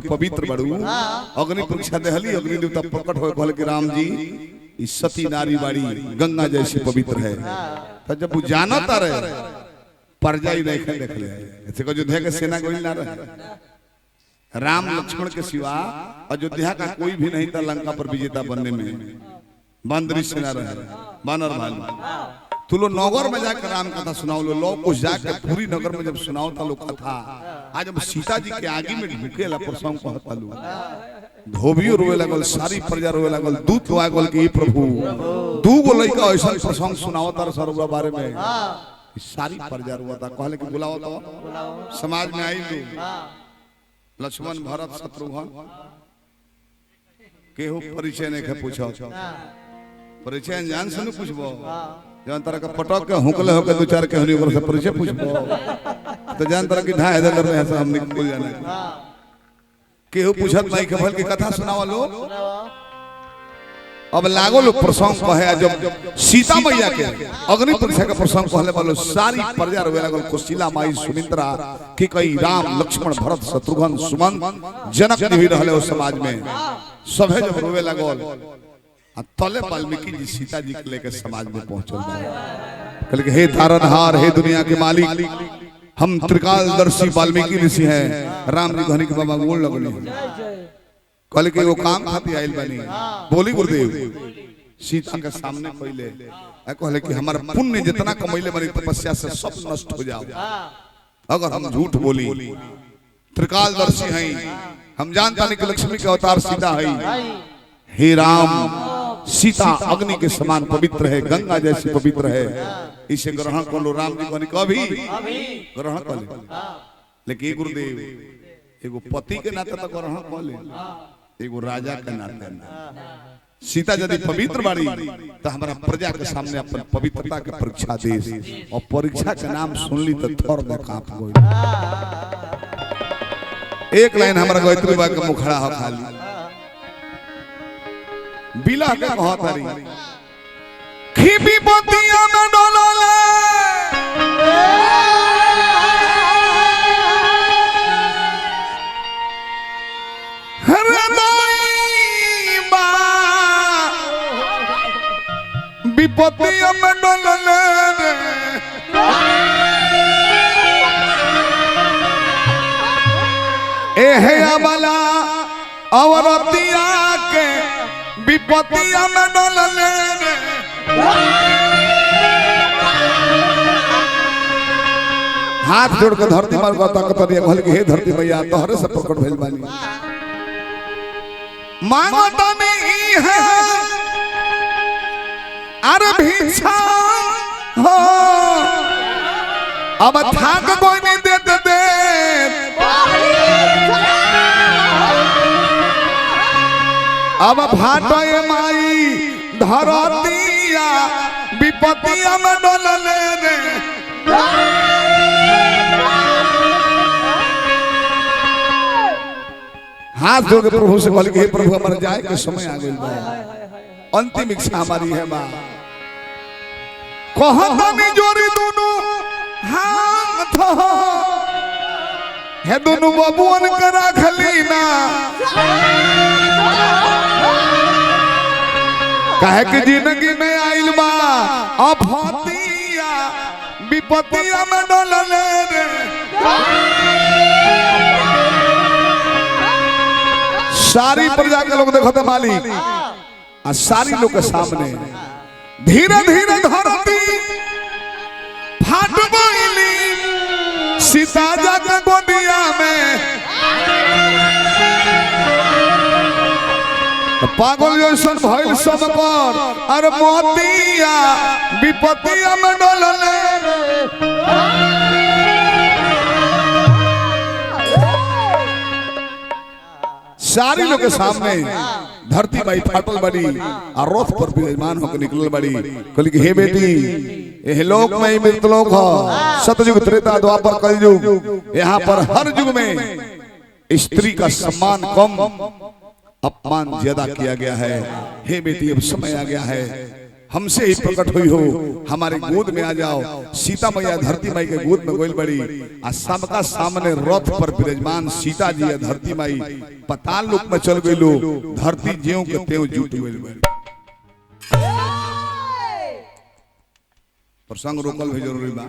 पवित्र बड़ू अग्नि परीक्षा देहली अग्नि देवता प्रकट हो कहल कि राम जी इस सती नारी बाड़ी गंगा जैसी पवित्र है। तो जब वो जानता रहे परजा ही नहीं देख ले ऐसे को अयोध्या के सेना कोई ना रहे राम लक्ष्मण के सिवा अयोध्या का कोई भी नहीं था लंका पर विजेता बनने में बंदरी सेना रहे बानर भालू। तू लो नगर में जाकर राम कथा सुनाओ लो लोग कुछ जाकर पूरी नगर में जब सुनाओ था लोग कथा आज जब सीता जी के आगे में ढुके ला प्रसंग कहता लो धोबियो रोए लगल सारी प्रजा रोए लगल दूत रोए लगल कि प्रभु दू गो लइका ऐसा प्रसंग सुनाओ तार सर्व बारे में सारी प्रजा रोआ था कहले कि बुलाओ तो समाज में आई लो लक्ष्मण भरत शत्रुघ्न केहू परिचय नहीं के पूछो परिचय जान से नहीं पूछबो जान तरह का पटक के हुकले होके दो चार के हनी से परिचय पूछबो तो जान तरह की ढाई इधर करने ऐसा हम निकल जाने केहू पूछत नहीं के भल की कथा सुनावा लो अब लागो लो प्रसंग कहे जब सीता मैया के अग्नि परीक्षा का प्रसंग कहले वालो सारी प्रजा रोवे लागल कोशिला माई सुमित्रा कि कई राम लक्ष्मण भरत शत्रुघ्न सुमंत जनक भी रहले उस समाज में सभे जब रोवे लागल तले वाल्मीकि जी सीता जी के लेके समाज में पहुंचल कहले कि हे तारनहार हे दुनिया के मालिक हम त्रिकालदर्शी वाल्मीकि ऋषि हैं राम जी घनी के बाबा गोल लगले कहले कि वो काम खाती आइल बानी बोली गुरुदेव सीता के सामने पहले कहले कि हमारा पुण्य जितना कमैले बनी तपस्या से सब नष्ट हो जाओ अगर हम झूठ बोली त्रिकालदर्शी हैं हम जानता नहीं कि लक्ष्मी के अवतार सीता है हे राम सीता अग्नि के समान पवित्र है गंगा जैसी पवित्र है इसे ग्रहण कर लो राम जी कहने कभी ग्रहण कर ले लेकिन गुरुदेव एगो पति के नाते तो ग्रहण कर ले एगो राजा के नाते सीता यदि पवित्र बाड़ी तो हमारा प्रजा के सामने अपन पवित्रता के परीक्षा दे और परीक्षा के नाम सुन ली तो थोर दे कांप गई एक लाइन हमारा गायत्री बा के मुखड़ा हो खाली बिला के कहत हरी खीबी मोतिया में डोलले हरदाई बा विपतिया में डोलले एहे अबला औरतिया के विपतिया में डोलले हाथ जोड़ के धरती पर गता कतरिया कहल कि हे धरती मैया तोहरे से प्रकट भेल बानी मांगता नहीं है अरे भिक्षा हो अब थाक कोई नहीं देते दे अब भाटे माई धरतिया विपतिया में डोलले रे हाथ जोड़ के प्रभु से कहले कि हे प्रभु हमारे जाए के समय आ गइल बा अंतिम इच्छा हमारी है मां कहतनी जोरी दोनों हाथ है दोनों बबुअन के राखली ना कहे कि जिंदगी में आइल बा अफतिया विपतिया में डोलले रे सारी प्रजा के लोग देखो मालिक आ सारी लोग के सामने धीरे धीरे धरती फाट गईली सीता जा के गोदिया में पागल जैसन भइल सब पर अरे मोतिया विपतिया में डोलले सारी लोग के सामने धरती बाई फाटल बड़ी और रथ पर विराजमान होकर निकलल बड़ी कहली कि हे बेटी एह लोक में मृतलोक हो सतयुग त्रेता द्वापर कलयुग यहाँ पर हर युग में स्त्री का सम्मान कम अपमान ज्यादा किया गया है। हे बेटी अब समय आ गया है हमसे ही प्रकट हुई हो, हमारे गोद में आ जाओ। सीता मैया धरती माई के गोद में गोइल बड़ी आ सबका सामने रथ पर विराजमान सीता जी या धरती माई पताल लोक में चल गइलो। धरती ज्यों के त्यों जुट गइल बड़ी। प्रसंग रोकल भी जरूरी बा।